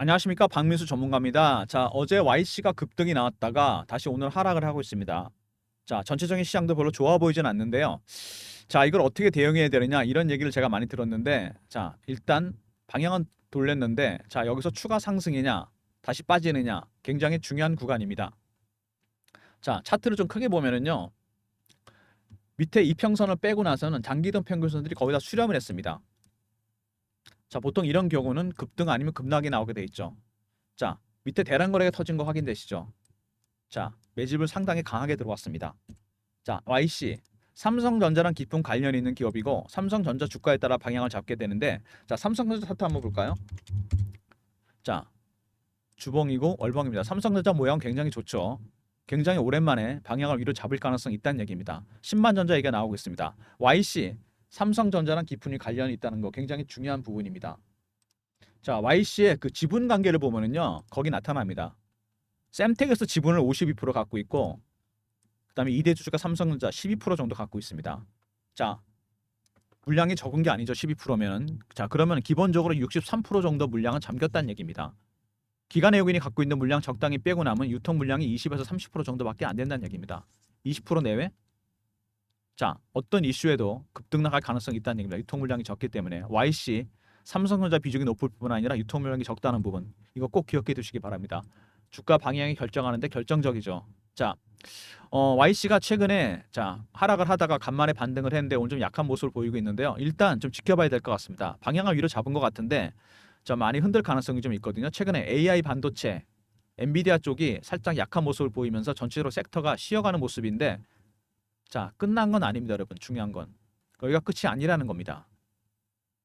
안녕하십니까, 박민수 전문가입니다. 자, 어제 YC가 급등이 나왔다가 다시 오늘 하락을 하고 있습니다. 자, 전체적인 시장도 별로 좋아 보이진 않는데요. 자, 이걸 어떻게 대응해야 되느냐, 이런 얘기를 제가 많이 들었는데, 자, 일단 방향은 돌렸는데, 자, 여기서 추가 상승이냐 다시 빠지느냐, 굉장히 중요한 구간입니다. 자, 차트를 좀 크게 보면은요, 밑에 이평선을 빼고 나서는 장기등 평균선들이 거의 다 수렴을 했습니다. 자, 보통 이런 경우는 급등 아니면 급락이 나오게 돼 있죠. 자, 밑에 대란 거래가 터진 거 확인되시죠? 자, 매집을 상당히 강하게 들어왔습니다. 자, YC 삼성전자랑 깊은 관련이 있는 기업이고, 삼성전자 주가에 따라 방향을 잡게 되는데, 자, 삼성전자 차트 한번 볼까요? 자, 주봉이고 월봉입니다. 삼성전자 모양 굉장히 좋죠. 굉장히 오랜만에 방향을 위로 잡을 가능성이 있다는 얘기입니다. 10만 전자 얘기가 나오고 있습니다. YC 삼성전자랑 깊은 관련이 있다는 거 굉장히 중요한 부분입니다. 자, YC의 그 지분 관계를 보면은요, 거기 나타납니다. 샘텍에서 지분을 52% 갖고 있고, 그다음에 2대 주주가 삼성전자 12% 정도 갖고 있습니다. 자, 물량이 적은 게 아니죠. 12%면은. 자, 그러면 기본적으로 63% 정도 물량은 잠겼다는 얘기입니다. 기관 외국인이 갖고 있는 물량 적당히 빼고 나면 유통 물량이 20에서 30% 정도밖에 안 된다는 얘기입니다. 20% 내외? 자, 어떤 이슈에도 급등 나갈 가능성이 있다는 얘기입니다. 유통 물량이 적기 때문에. YC 삼성전자 비중이 높을 뿐만 아니라 유통 물량이 적다는 부분, 이거 꼭 기억해 두시기 바랍니다. 주가 방향이 결정하는데 결정적이죠. 자, YC가 최근에 자 하락을 하다가 간만에 반등을 했는데 오늘 좀 약한 모습을 보이고 있는데요. 일단 좀 지켜봐야 될 것 같습니다. 방향을 위로 잡은 것 같은데 좀 많이 흔들 가능성이 좀 있거든요. 최근에 AI 반도체, 엔비디아 쪽이 살짝 약한 모습을 보이면서 전체적으로 섹터가 쉬어가는 모습인데, 자, 끝난 건 아닙니다, 여러분. 중요한 건 여기가 끝이 아니라는 겁니다.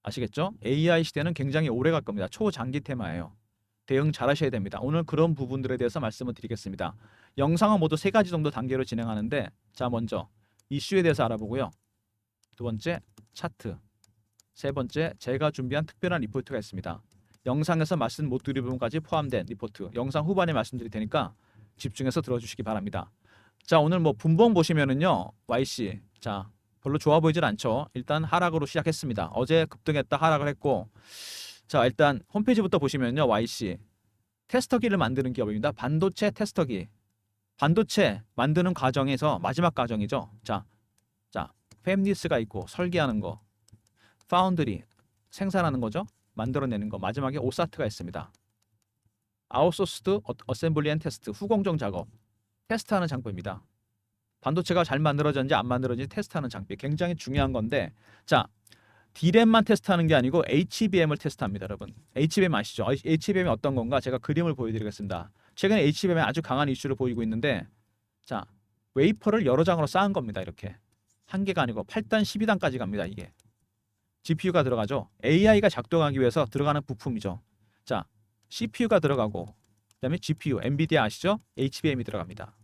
아시겠죠? AI 시대는 굉장히 오래 갈 겁니다. 초장기 테마예요. 대응 잘 하셔야 됩니다. 오늘 그런 부분들에 대해서 말씀을 드리겠습니다. 영상은 모두 세 가지 정도 단계로 진행하는데, 자, 먼저 이슈에 대해서 알아보고요. 두 번째, 차트. 세 번째, 제가 준비한 특별한 리포트가 있습니다. 영상에서 말씀 못 드린 부분까지 포함된 리포트, 영상 후반에 말씀드릴 테니까 집중해서 들어주시기 바랍니다. 자, 오늘 뭐 분봉 보시면은요, YC, 자, 별로 좋아 보이질 않죠. 일단 하락으로 시작했습니다. 어제 급등했다 하락을 했고, 자, 일단 홈페이지부터 보시면요, YC 테스터기를 만드는 기업입니다. 반도체 테스터기. 반도체 만드는 과정에서 마지막 과정이죠. 자, 팹리스가 있고 설계하는 거, 파운드리 생산하는 거죠. 만들어내는 거. 마지막에 오사트가 있습니다. 아웃소스드 어셈블리 앤 테스트, 후공정 작업, 테스트하는 장비입니다. 반도체가 잘 만들어졌는지 안 만들어졌는지 테스트하는 장비, 굉장히 중요한 건데, 자, D램만 테스트하는 게 아니고 HBM을 테스트합니다, 여러분. HBM 아시죠? HBM이 어떤 건가? 제가 그림을 보여드리겠습니다. 최근에 HBM이 아주 강한 이슈를 보이고 있는데, 자, 웨이퍼를 여러 장으로 쌓은 겁니다. 이렇게 한 개가 아니고 8단, 12단까지 갑니다. 이게 GPU가 들어가죠. AI가 작동하기 위해서 들어가는 부품이죠. 자, CPU가 들어가고, 그다음에 GPU, 엔비디아 아시죠? HBM이 들어갑니다.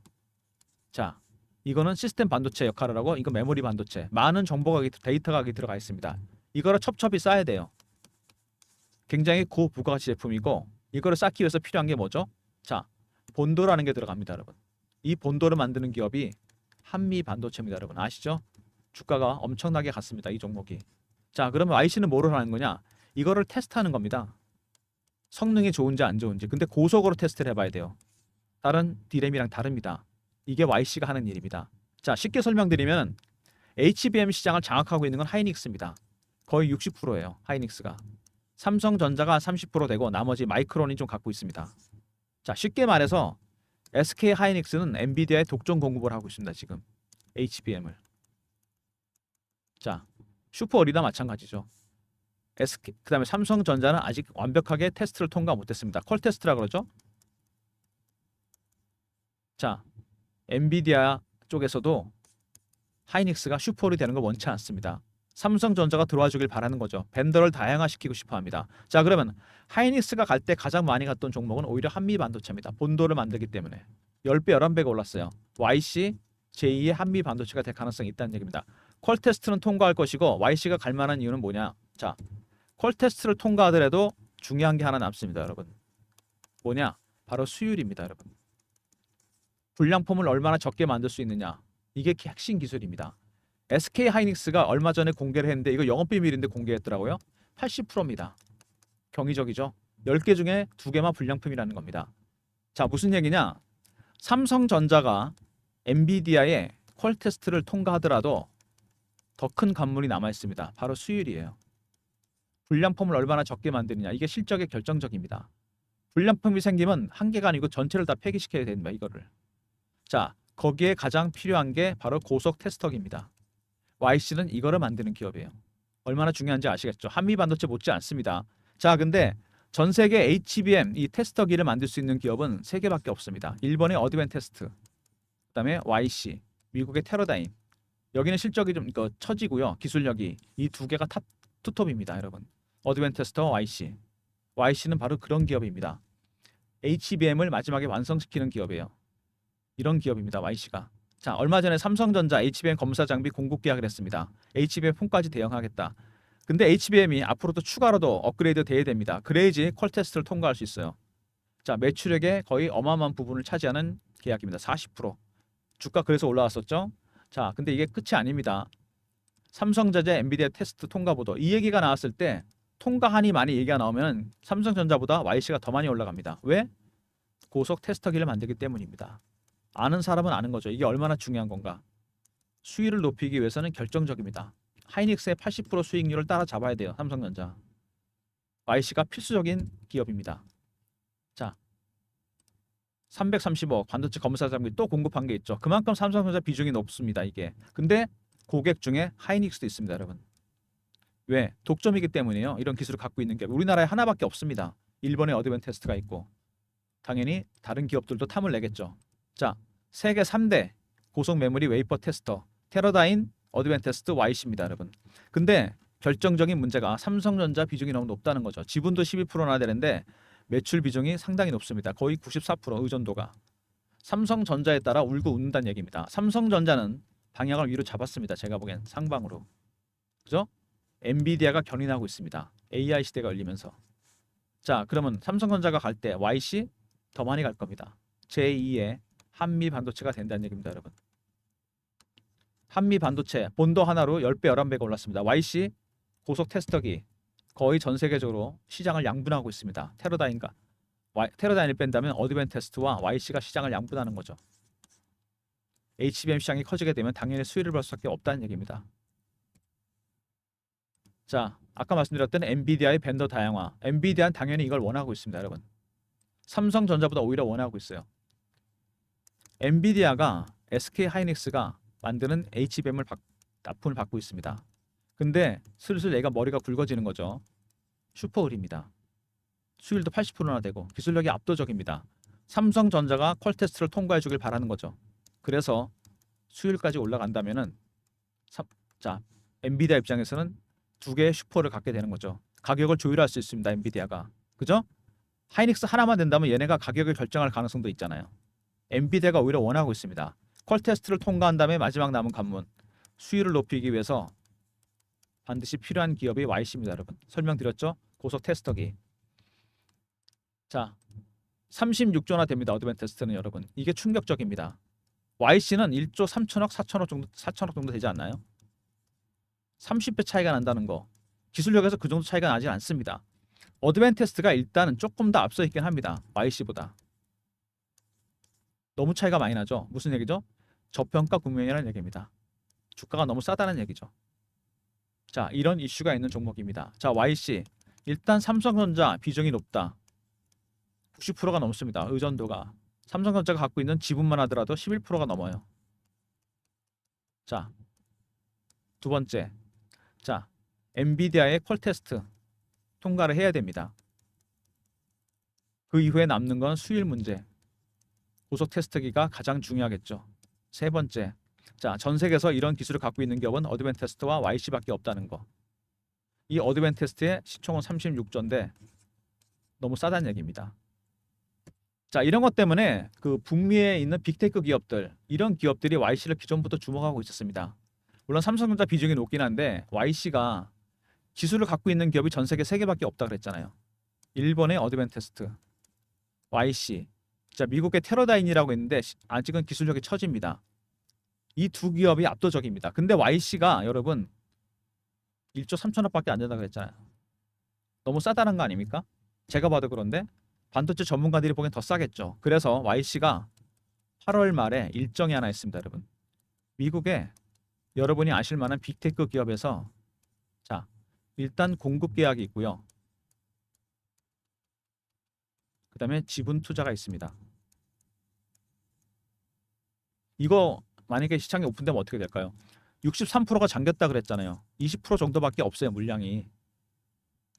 자, 이거는 시스템 반도체 역할을 하고, 이거 메모리 반도체. 많은 정보가 데이터가 들어가 있습니다. 이거를 첩첩이 쌓아야 돼요. 굉장히 고부가가치 제품이고, 이거를 쌓기 위해서 필요한 게 뭐죠? 자, 본도라는 게 들어갑니다, 여러분. 이 본도를 만드는 기업이 한미 반도체입니다, 여러분. 아시죠? 주가가 엄청나게 갔습니다, 이 종목이. 자, 그러면 IC는 뭐를 하는 거냐? 이거를 테스트하는 겁니다. 성능이 좋은지 안 좋은지. 근데 고속으로 테스트를 해봐야 돼요. 다른 D램이랑 다릅니다. 이게 YC가 하는 일입니다. 자, 쉽게 설명드리면 HBM 시장을 장악하고 있는 건 하이닉스입니다. 거의 60%예요. 하이닉스가. 삼성전자가 30% 되고 나머지 마이크론이 좀 갖고 있습니다. 자, 쉽게 말해서 SK 하이닉스는 엔비디아에 독점 공급을 하고 있습니다. 지금 HBM을. 자, 슈퍼어리나 마찬가지죠. SK, 그다음에 삼성전자는 아직 완벽하게 테스트를 통과 못했습니다. 퀄 테스트라 그러죠. 자, 엔비디아 쪽에서도 하이닉스가 슈퍼어리 되는 걸 원치 않습니다. 삼성전자가 들어와 주길 바라는 거죠. 벤더를 다양화시키고 싶어 합니다. 자, 그러면 하이닉스가 갈 때 가장 많이 갔던 종목은 오히려 한미 반도체입니다. 본도를 만들기 때문에 10배, 11배가 올랐어요. YC, 제2의 한미 반도체가 될 가능성이 있다는 얘기입니다. 퀄 테스트는 통과할 것이고, YC가 갈 만한 이유는 뭐냐? 자, 퀄 테스트를 통과하더라도 중요한 게 하나 남습니다, 여러분. 뭐냐? 바로 수율입니다, 여러분. 불량품을 얼마나 적게 만들 수 있느냐. 이게 핵심 기술입니다. SK 하이닉스가 얼마 전에 공개를 했는데, 이거 영업 비밀인데 공개했더라고요. 80%입니다. 경이적이죠. 10개 중에 2개만 불량품이라는 겁니다. 자, 무슨 얘기냐? 삼성전자가 엔비디아의 퀄 테스트를 통과하더라도 더 큰 관문이 남아 있습니다. 바로 수율이에요. 불량품을 얼마나 적게 만드느냐, 이게 실적에 결정적입니다. 불량품이 생기면 한 개가 아니고 전체를 다 폐기시켜야 됩니다. 이거를. 자, 거기에 가장 필요한 게 바로 고속 테스터기입니다. YC는 이거를 만드는 기업이에요. 얼마나 중요한지 아시겠죠? 한미반도체 못지 않습니다. 자, 근데 전 세계 HBM 이 테스터기를 만들 수 있는 기업은 3개밖에 없습니다. 일본의 어드밴테스트, 그다음에 YC, 미국의 테러다임. 여기는 실적이 좀 처지고요. 기술력이 이 2개가 탑 투톱입니다, 여러분. 어드밴테스트와 YC. YC는 바로 그런 기업입니다. HBM을 마지막에 완성시키는 기업이에요. 이런 기업입니다, YC가. 자, 얼마 전에 삼성전자 HBM 검사 장비 공급 계약을 했습니다. HBM 폰까지 대응하겠다. 근데 HBM이 앞으로도 추가로도 업그레이드 돼야 됩니다. 그래야지 퀄 테스트를 통과할 수 있어요. 자, 매출액의 거의 어마어마한 부분을 차지하는 계약입니다. 40%. 주가 그래서 올라왔었죠. 자, 근데 이게 끝이 아닙니다. 삼성전자 엔비디아 테스트 통과 보도, 이 얘기가 나왔을 때 통과하니 많이 얘기가 나오면 삼성전자보다 YC가 더 많이 올라갑니다. 왜? 고속 테스터기를 만들기 때문입니다. 아는 사람은 아는 거죠. 이게 얼마나 중요한 건가. 수익을 높이기 위해서는 결정적입니다. 하이닉스의 80% 수익률을 따라잡아야 돼요. 삼성전자. YC가 필수적인 기업입니다. 자, 330억 반도체 검사 장비 또 공급한 게 있죠. 그만큼 삼성전자 비중이 높습니다. 이게. 근데 고객 중에 하이닉스도 있습니다, 여러분. 왜? 독점이기 때문이에요. 이런 기술을 갖고 있는 게 우리나라에 하나밖에 없습니다. 일본의 어드밴테스트가 있고 당연히 다른 기업들도 탐을 내겠죠. 자, 세계 3대 고속 메모리 웨이퍼 테스터 테러다인, 어드밴테스트, YC입니다, 여러분. 근데 결정적인 문제가 삼성전자 비중이 너무 높다는 거죠. 지분도 12%나 되는데 매출 비중이 상당히 높습니다. 거의 94% 의존도가. 삼성전자에 따라 울고 웃는다는 얘기입니다. 삼성전자는 방향을 위로 잡았습니다. 제가 보기엔 상방으로. 그죠? 엔비디아가 견인하고 있습니다. AI 시대가 열리면서. 자, 그러면 삼성전자가 갈 때 YC 더 많이 갈 겁니다. 제2의 한미 반도체가 된다는 얘기입니다, 여러분. 한미 반도체 본도 하나로 10배, 11배가 올랐습니다. YC 고속 테스터기 거의 전 세계적으로 시장을 양분하고 있습니다. 테러다인을 뺀다면 어드밴테스트와 YC가 시장을 양분하는 거죠. HBM 시장이 커지게 되면 당연히 수혜를 볼 수밖에 없다는 얘기입니다. 자, 아까 말씀드렸던 엔비디아의 벤더 다양화. 엔비디아는 당연히 이걸 원하고 있습니다, 여러분. 삼성전자보다 오히려 원하고 있어요. 엔비디아가 SK 하이닉스가 만드는 HBM을 납품을 받고 있습니다. 근데 슬슬 얘가 머리가 굵어지는 거죠. 슈퍼을입니다. 수율도 80%나 되고 기술력이 압도적입니다. 삼성전자가 퀄 테스트를 통과해 주길 바라는 거죠. 그래서 수율까지 올라간다면은 자, 엔비디아 입장에서는 2개의 슈퍼를 갖게 되는 거죠. 가격을 조율할 수 있습니다, 엔비디아가. 그죠? 하이닉스 하나만 된다면 얘네가 가격을 결정할 가능성도 있잖아요. 엔비디아가 오히려 원하고 있습니다. 퀄 테스트를 통과한 다음에 마지막 남은 관문, 수율을 높이기 위해서 반드시 필요한 기업이 YC입니다, 여러분. 설명드렸죠? 고속 테스터기. 자, 36조나 됩니다. 어드밴테스트는, 여러분. 이게 충격적입니다. YC는 1조 3천억, 4천억 정도 되지 않나요? 30배 차이가 난다는 거. 기술력에서 그 정도 차이가 나지 않습니다. 어드밴테스트가 일단은 조금 더 앞서 있긴 합니다. YC보다. 너무 차이가 많이 나죠. 무슨 얘기죠? 저평가 국면이라는 얘기입니다. 주가가 너무 싸다는 얘기죠. 자, 이런 이슈가 있는 종목입니다. 자, YC. 일단 삼성전자 비중이 높다. 90%가 넘습니다. 의존도가. 삼성전자가 갖고 있는 지분만 하더라도 11%가 넘어요. 자, 두 번째. 자, 엔비디아의 퀄 테스트 통과를 해야 됩니다. 그 이후에 남는 건 수율 문제. 고속 테스트기가 가장 중요하겠죠. 세 번째. 자, 전 세계에서 이런 기술을 갖고 있는 기업은 어드밴테스트와 YC밖에 없다는 거. 이 어드밴테스트의 시총은 36조인데 너무 싸다는 얘기입니다. 자, 이런 것 때문에 그 북미에 있는 빅테크 기업들, 이런 기업들이 YC를 기존부터 주목하고 있었습니다. 물론 삼성전자 비중이 높긴 한데 YC가 기술을 갖고 있는 기업이 전 세계 3개밖에 없다 그랬잖아요. 일본의 어드밴테스트, YC, 자, 미국의 테러다인이라고 있는데 아직은 기술력이 처집니다. 이 두 기업이 압도적입니다. 근데 YC가 여러분 1조 3천억밖에 안 된다고 그랬잖아요. 너무 싸다는 거 아닙니까? 제가 봐도 그런데 반도체 전문가들이 보기엔 더 싸겠죠. 그래서 YC가 8월 말에 일정이 하나 있습니다, 여러분. 미국에 여러분이 아실 만한 빅테크 기업에서 자, 일단 공급 계약이 있고요. 그다음에 지분 투자가 있습니다. 이거 만약에 시장이 오픈되면 어떻게 될까요? 63%가 잠겼다 그랬잖아요. 20% 정도밖에 없어요, 물량이.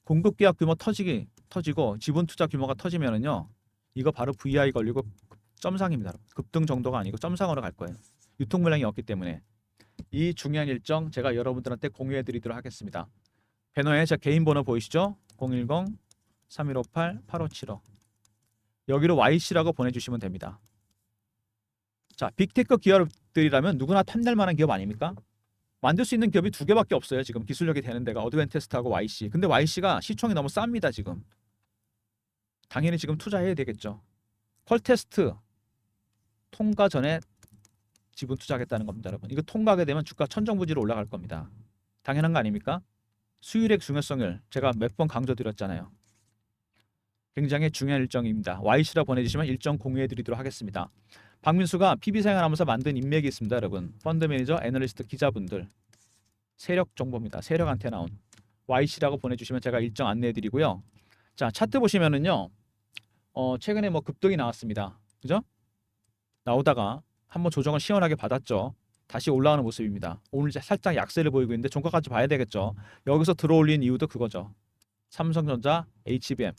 공급 계약 규모 터지고 지분 투자 규모가 터지면은요. 이거 바로 VI 걸리고 점상입니다. 급등 정도가 아니고 점상으로 갈 거예요. 유통 물량이 없기 때문에. 이 중요한 일정 제가 여러분들한테 공유해 드리도록 하겠습니다. 배너에 제 개인 번호 보이시죠? 010-3158-8575. 여기로 YC라고 보내주시면 됩니다. 자, 빅테크 기업들이라면 누구나 탐낼 만한 기업 아닙니까? 만들 수 있는 기업이 두 개밖에 없어요. 지금 기술력이 되는 데가 어드밴테스트하고 YC. 근데 YC가 시총이 너무 쌉니다. 지금. 당연히 지금 투자해야 되겠죠. 퀄테스트 통과 전에 지분 투자하겠다는 겁니다, 여러분. 이거 통과하게 되면 주가 천정부지로 올라갈 겁니다. 당연한 거 아닙니까? 수율의 중요성을 제가 몇 번 강조드렸잖아요. 굉장히 중요한 일정입니다. YC라 보내주시면 일정 공유해 드리도록 하겠습니다. 박민수가 PB 생활하면서 만든 인맥이 있습니다, 여러분. 펀드 매니저, 애널리스트, 기자분들. 세력 정보입니다. 세력한테 나온 YC라고 보내주시면 제가 일정 안내해 드리고요. 자, 차트 보시면은요. 최근에 뭐 급등이 나왔습니다. 그죠? 나오다가 한번 조정을 시원하게 받았죠. 다시 올라오는 모습입니다. 오늘 살짝 약세를 보이고 있는데 종가까지 봐야 되겠죠. 여기서 들어올린 이유도 그거죠. 삼성전자, HBM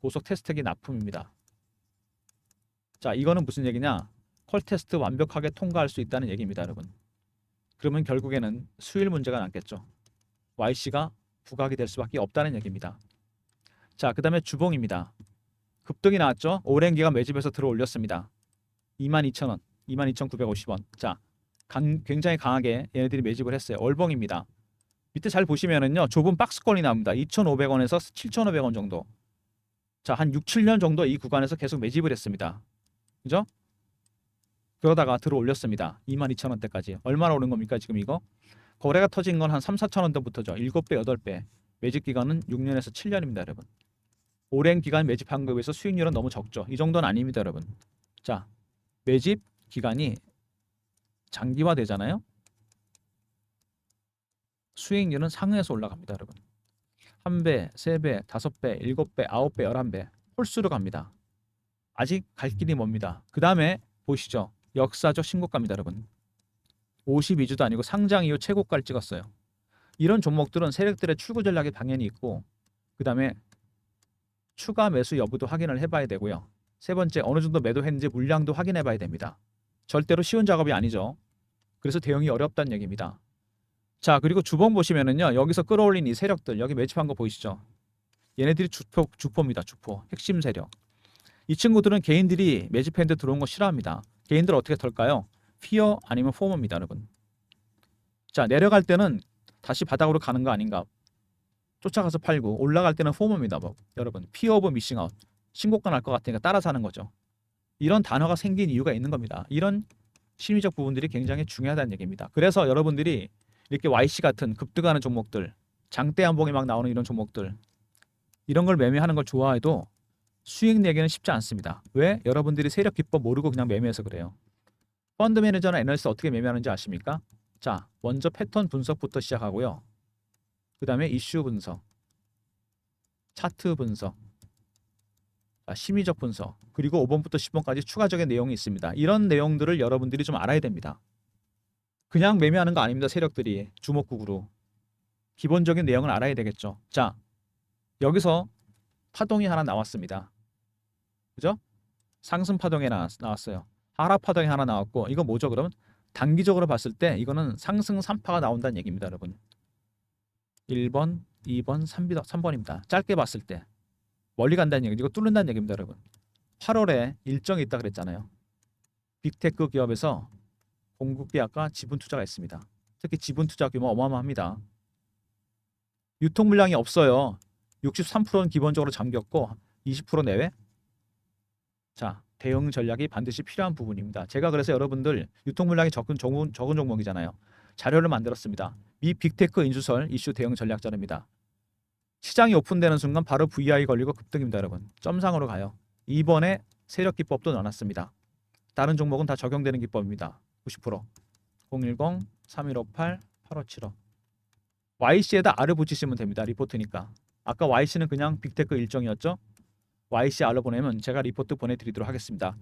고속 테스트기 납품입니다. 자, 이거는 무슨 얘기냐? 퀄 테스트 완벽하게 통과할 수 있다는 얘기입니다, 여러분. 그러면 결국에는 수율 문제가 남겠죠. YC가 부각이 될 수밖에 없다는 얘기입니다. 자, 그 다음에 주봉입니다. 급등이 나왔죠. 오랜 기간 매집해서 들어 올렸습니다. 22,000원, 22,950원. 자, 굉장히 강하게 얘네들이 매집을 했어요. 얼봉입니다. 밑에 잘 보시면은요, 좁은 박스권이 나옵니다. 2,500원에서 7,500원 정도. 자, 한 6, 7년 정도 이 구간에서 계속 매집을 했습니다. 그죠? 그러다가 들어 올렸습니다. 22,000원대까지. 얼마나 오른 겁니까, 지금 이거? 거래가 터진 건 한 3, 4,000원대부터죠. 7배, 8배. 매집 기간은 6년에서 7년입니다, 여러분. 오랜 기간 매집한 거에 비해서 수익률은 너무 적죠. 이 정도는 아닙니다, 여러분. 자, 매집 기간이 장기화 되잖아요. 수익률은 상회에서 올라갑니다, 여러분. 1배, 3배, 5배, 7배, 9배, 11배 홀수로 갑니다. 아직 갈 길이 멉니다. 그 다음에 보시죠. 역사적 신고가입니다, 여러분. 52주도 아니고 상장 이후 최고가를 찍었어요. 이런 종목들은 세력들의 출구 전략이 당연히 있고, 그 다음에 추가 매수 여부도 확인을 해봐야 되고요. 세 번째, 어느 정도 매도했는지 물량도 확인해봐야 됩니다. 절대로 쉬운 작업이 아니죠. 그래서 대응이 어렵다는 얘기입니다. 자, 그리고 주봉 보시면은요, 여기서 끌어올린 이 세력들, 여기 매집한 거 보이시죠? 얘네들이 주포입니다. 주포, 핵심 세력. 이 친구들은 개인들이 매집했는데 들어온 거 싫어합니다. 개인들 어떻게 털까요? 피어 아니면 포머입니다, 여러분. 자, 내려갈 때는 다시 바닥으로 가는 거 아닌가? 쫓아가서 팔고, 올라갈 때는 포머입니다, 뭐. 여러분. 피어 오브 미싱 아웃. 신고가 날 것 같으니까 따라 사는 거죠. 이런 단어가 생긴 이유가 있는 겁니다. 이런 심리적 부분들이 굉장히 중요하다는 얘기입니다. 그래서 여러분들이 이렇게 YC 같은 급등하는 종목들, 장대 한봉이 막 나오는 이런 종목들, 이런 걸 매매하는 걸 좋아해도 수익 내기는 쉽지 않습니다. 왜? 여러분들이 세력 기법 모르고 그냥 매매해서 그래요. 펀드 매니저나 애널리스트 어떻게 매매하는지 아십니까? 자, 먼저 패턴 분석부터 시작하고요. 그 다음에 이슈 분석, 차트 분석, 심리적 분석, 그리고 5번부터 10번까지 추가적인 내용이 있습니다. 이런 내용들을 여러분들이 좀 알아야 됩니다. 그냥 매매하는 거 아닙니다. 세력들이 주목국으로. 기본적인 내용을 알아야 되겠죠. 자, 여기서 파동이 하나 나왔습니다. 그죠? 상승 파동이 나왔어요. 하락 파동이 하나 나왔고, 이거 뭐죠? 그러면 단기적으로 봤을 때 이거는 상승 3파가 나온다는 얘기입니다, 여러분. 1번, 2번, 3번입니다. 짧게 봤을 때 멀리 간다는 얘기, 이거 뚫는다는 얘기입니다, 여러분. 8월에 일정이 있다 그랬잖아요. 빅테크 기업에서 공급 계약과 지분 투자가 있습니다. 특히 지분 투자 규모 어마어마합니다. 유통 물량이 없어요. 63%는 기본적으로 잠겼고 20% 내외. 자, 대응 전략이 반드시 필요한 부분입니다. 제가 그래서 여러분들 유통 물량이 적은 종목이잖아요. 자료를 만들었습니다. 미 빅테크 인수설 이슈 대응 전략 자료입니다. 시장이 오픈되는 순간 바로 VI 걸리고 급등입니다, 여러분. 점상으로 가요. 이번에 세력 기법도 넣어놨습니다. 다른 종목은 다 적용되는 기법입니다. 90%. 010-3158-8575. YC에다 R을 붙이시면 됩니다. 리포트니까. 아까 YC는 그냥 빅테크 일정이었죠? YC R로 보내면 제가 리포트 보내드리도록 하겠습니다.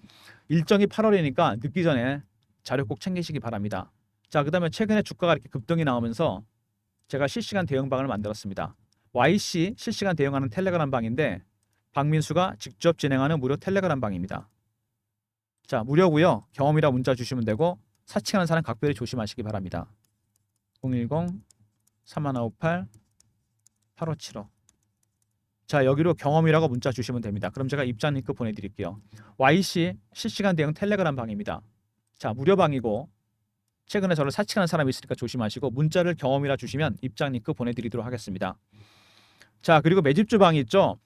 일정이 8월이니까 늦기 전에 자료 꼭 챙기시기 바랍니다. 자, 그 다음에 최근에 주가가 이렇게 급등이 나오면서 제가 실시간 대응방을 만들었습니다. YC 실시간 대응하는 텔레그램 방인데 박민수가 직접 진행하는 무료 텔레그램 방입니다. 자, 무료고요. 경험이라 문자 주시면 되고 사칭하는 사람 각별히 조심하시기 바랍니다. 010-3158-8575. 자, 여기로 경험이라고 문자 주시면 됩니다. 그럼 제가 입장 링크 보내드릴게요. YC 실시간 대응 텔레그램 방입니다. 자, 무료 방이고 최근에 저를 사칭하는 사람이 있으니까 조심하시고 문자를 경험이라 주시면 입장 링크 보내드리도록 하겠습니다. 자, 그리고 매집주 방이 있죠.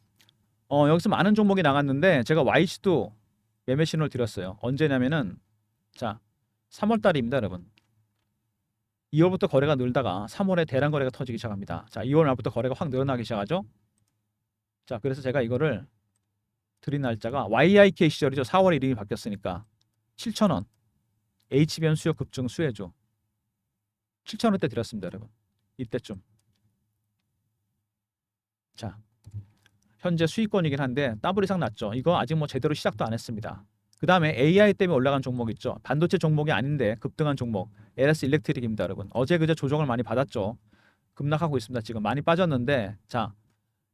여기서 많은 종목이 나갔는데 제가 YC도 매매 신호를 드렸어요. 언제냐면은 자, 3월 달입니다, 여러분. 2월부터 거래가 늘다가 3월에 대량 거래가 터지기 시작합니다. 자, 2월 말부터 거래가 확 늘어나기 시작하죠. 자, 그래서 제가 이거를 드린 날짜가 YIK 시절이죠. 4월 이름이 바뀌었으니까 7,000원. HBM 수요 급증 수혜주 7,000원대 드렸습니다, 여러분. 이때쯤. 자, 현재 수익권이긴 한데 더블 이상 났죠. 이거 아직 뭐 제대로 시작도 안 했습니다. 그 다음에 AI 때문에 올라간 종목 있죠. 반도체 종목이 아닌데 급등한 종목 LS 일렉트릭입니다, 여러분. 어제 그제 조정을 많이 받았죠. 급락하고 있습니다. 지금 많이 빠졌는데 자,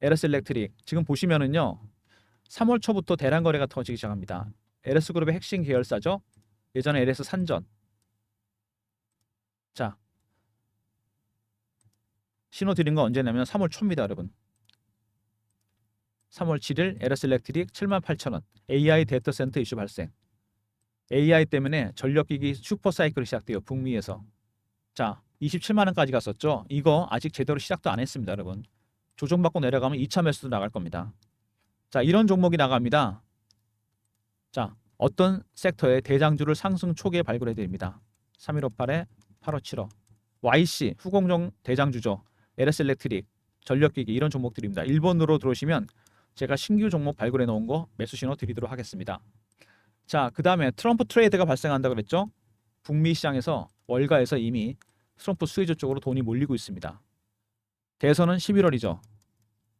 LS 일렉트릭 지금 보시면은요 3월 초부터 대량 거래가 터지기 시작합니다. LS 그룹의 핵심 계열사죠. 예전에 LS 산전. 자, 신호 드린 거 언제냐면 3월 초입니다, 여러분. 3월 7일 LS 일렉트릭 78,000원. AI 데이터 센터 이슈 발생. AI 때문에 전력기기 슈퍼 사이클이 시작돼요. 북미에서. 자, 27만 원까지 갔었죠. 이거 아직 제대로 시작도 안 했습니다, 여러분. 조정받고 내려가면 2차 매수도 나갈 겁니다. 자, 이런 종목이 나갑니다. 자, 어떤 섹터의 대장주를 상승 초기에 발굴해 드립니다. 3158-8575. YC 후공정 대장주죠. LS 일렉트릭, 전력기기 이런 종목들입니다. 1번으로 들어오시면 제가 신규 종목 발굴해 놓은 거 매수 신호 드리도록 하겠습니다. 자, 그 다음에 트럼프 트레이드가 발생한다고 그랬죠. 북미 시장에서 월가에서 이미 트럼프 수혜주 쪽으로 돈이 몰리고 있습니다. 대선은 11월이죠.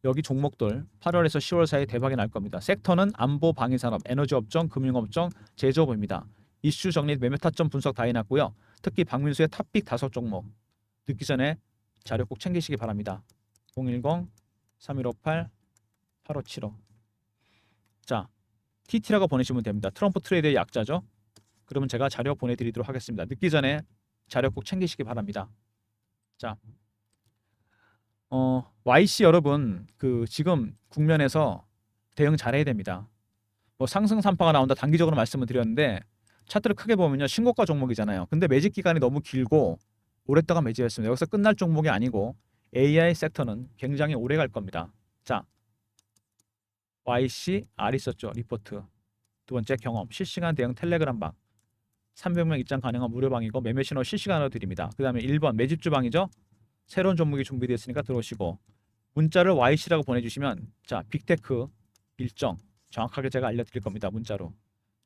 여기 종목들 8월에서 10월 사이에 대박이 날 겁니다. 섹터는 안보, 방위산업, 에너지업종, 금융업종, 제조업입니다. 이슈 정리, 매매 타점 분석 다 해놨고요. 특히 박민수의 탑픽 5종목 늦기 전에 자료 꼭 챙기시기 바랍니다. 010-3158-8575. 자, TT라고 보내시면 됩니다. 트럼프 트레이드의 약자죠. 그러면 제가 자료 보내드리도록 하겠습니다. 늦기 전에 자료 꼭 챙기시기 바랍니다. 자, YC 여러분 그 지금 국면에서 대응 잘해야 됩니다. 뭐 상승 산파가 나온다 단기적으로 말씀을 드렸는데 차트를 크게 보면요 신고가 종목이잖아요. 근데 매집 기간이 너무 길고 오랫동안 매집했습니다. 여기서 끝날 종목이 아니고 AI 섹터는 굉장히 오래 갈 겁니다. 자, YC R 있었죠. 리포트. 두 번째 경험 실시간 대응 텔레그램 방 300명 입장 가능한 무료 방이고 매매 신호 실시간으로 드립니다. 그 다음에 1번 매집주 방이죠. 새로운 종목이 준비되었으니까 들어오시고 문자를 YC라고 보내주시면 자 빅테크 일정 정확하게 제가 알려드릴 겁니다. 문자로.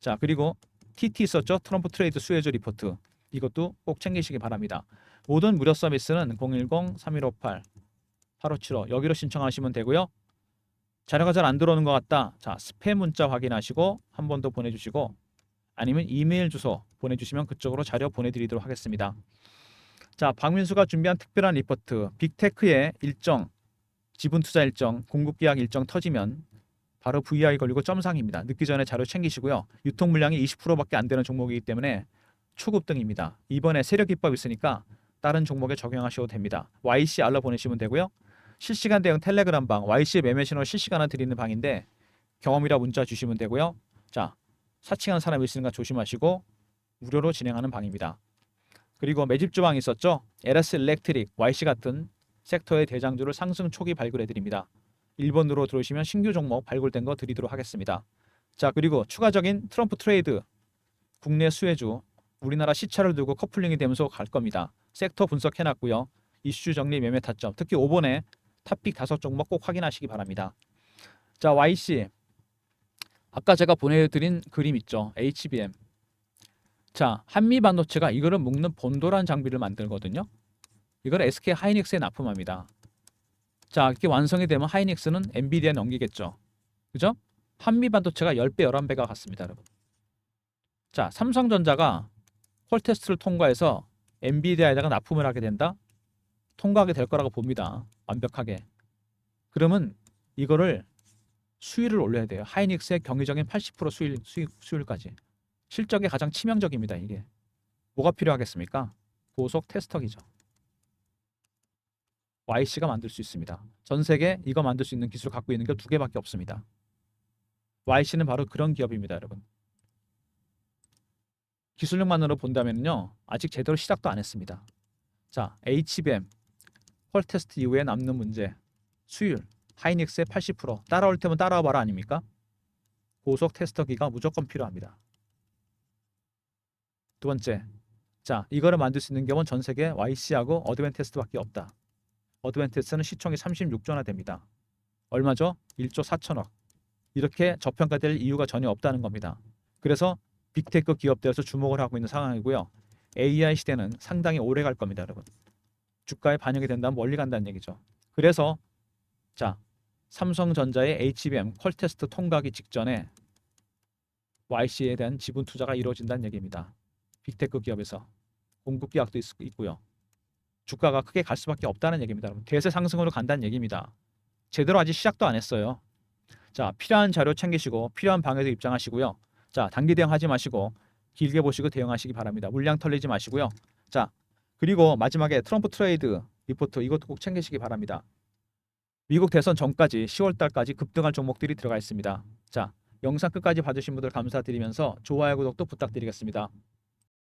자, 그리고 TT 있었죠. 트럼프 트레이드 수혜주 리포트 이것도 꼭 챙기시기 바랍니다. 모든 무료 서비스는 010-3158-8575 여기로 신청하시면 되고요. 자료가 잘 안 들어오는 것 같다. 자, 스팸 문자 확인하시고 한 번 더 보내주시고 아니면 이메일 주소 보내주시면 그쪽으로 자료 보내드리도록 하겠습니다. 자, 박민수가 준비한 특별한 리포트 빅테크의 일정 지분 투자 일정 공급 계약 일정 터지면 바로 VI 걸리고 점상입니다. 늦기 전에 자료 챙기시고요. 유통 물량이 20%밖에 안 되는 종목이기 때문에 초급등입니다. 이번에 세력 기법 있으니까 다른 종목에 적용하셔도 됩니다. YC 알러 보내시면 되고요. 실시간 대응 텔레그램 방 YC 매매 신호 실시간으로 드리는 방인데 경험이라 문자 주시면 되고요. 자, 사칭하는 사람이 있으니까 조심하시고 무료로 진행하는 방입니다. 그리고 매집주 방이 있었죠. LS 일렉트릭, YC 같은 섹터의 대장주를 상승 초기 발굴해 드립니다. 1번으로 들어오시면 신규 종목 발굴된 거 드리도록 하겠습니다. 자, 그리고 추가적인 트럼프 트레이드 국내 수혜주 우리나라 시차를 두고 커플링이 되면서 갈 겁니다. 섹터 분석해놨고요. 이슈 정리 매매 타점 특히 5번에 탑픽 5종목 꼭 확인하시기 바랍니다. 자, YC. 아까 제가 보내드린 그림 있죠. HBM. 자, 한미반도체가 이거를 묶는 본도란 장비를 만들거든요. 이걸 SK 하이닉스에 납품합니다. 자, 이렇게 완성이 되면 하이닉스는 엔비디아에 넘기겠죠. 그죠? 한미반도체가 10배, 11배가 같습니다, 여러분. 자, 삼성전자가 퀄 테스트를 통과해서 엔비디아에다가 납품을 하게 된다. 통과하게 될 거라고 봅니다. 완벽하게. 그러면 이거를 수율을 올려야 돼요. 하이닉스의 경이적인 80% 수율까지. 실적에 가장 치명적입니다. 이게. 뭐가 필요하겠습니까? 고속 테스터기죠. YC가 만들 수 있습니다. 전 세계 이거 만들 수 있는 기술을 갖고 있는 게 2개밖에 없습니다. YC는 바로 그런 기업입니다, 여러분. 기술력만으로 본다면요, 아직 제대로 시작도 안 했습니다. 자, HBM 퀄 테스트 이후에 남는 문제, 수율, 하이닉스의 80% 따라올 테면 따라와 봐라 아닙니까? 고속 테스터기가 무조건 필요합니다. 두 번째, 자, 이거를 만들 수 있는 경우는 전 세계 YC하고 어드밴테스트밖에 없다. 어드밴테스트는 시총이 36조나 됩니다. 얼마죠? 1조 4천억. 이렇게 저평가될 이유가 전혀 없다는 겁니다. 그래서 빅테크 기업들에서 주목을 하고 있는 상황이고요. AI 시대는 상당히 오래 갈 겁니다, 여러분. 주가에 반영이 된다면 멀리 간다는 얘기죠. 그래서 자, 삼성전자의 HBM 퀄 테스트 통과하기 직전에 YC에 대한 지분 투자가 이루어진다는 얘기입니다. 빅테크 기업에서 공급 계약도 있고요. 주가가 크게 갈 수밖에 없다는 얘기입니다. 여러분. 대세 상승으로 간다는 얘기입니다. 제대로 아직 시작도 안 했어요. 자, 필요한 자료 챙기시고 필요한 방에서 입장하시고요. 자, 단기 대응하지 마시고 길게 보시고 대응하시기 바랍니다. 물량 털리지 마시고요. 자, 그리고 마지막에 트럼프 트레이드 리포트 이것도 꼭 챙기시기 바랍니다. 미국 대선 전까지 10월 달까지 급등할 종목들이 들어가 있습니다. 자, 영상 끝까지 봐주신 분들 감사드리면서 좋아요, 구독도 부탁드리겠습니다.